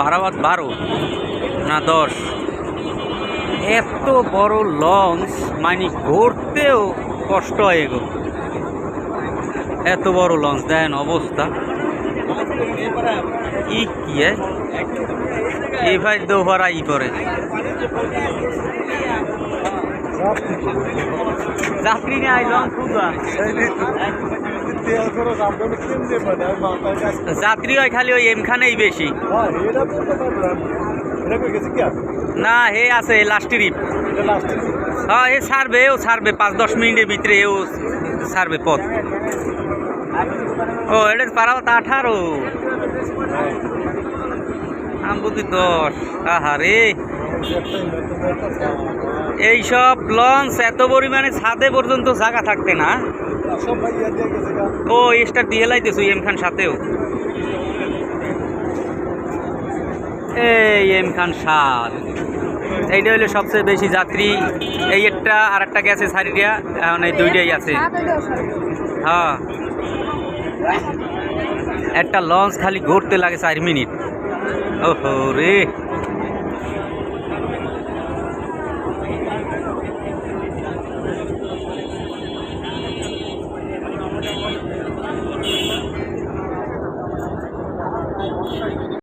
পারাবাদ 12 না 10। এত বড় লঞ্চ মানে ঘুরতেও কষ্ট হয় গো। এত বড় লঞ্চ দেখেন অবস্থা কি কি এই ভাই দোহরা ই করে যাত্রী নিয়ে আইলাম যাত্রী হয় খালি ওই এমখানেই বেশি না হে আছে লাস্ট ট্রিপ। হ্যাঁ এ ছাড়বে ও ছাড়বে 5-10 মিনিটের ভিতরে ও ছাড়বে পথ। ও এটা পারাবাদ 18 আম বুঝি 10। আহারে এইসব লঞ্চ এত পরিমাণে ছাদে পর্যন্ত জায়গা থাকতে না। ও এক্সট্রা দিয়ে লাইতেছ এম খান সাথেও। এই এম খান 7 এইটা হইলো সবচেয়ে বেশি যাত্রী। এই একটা আর একটা গেছে সারিটা, এখন এই দুইটাই আছে। হ্যাঁ একটা লঞ্চ খালি ঘুরতে লাগে 4 মিনিট। ওহো রে।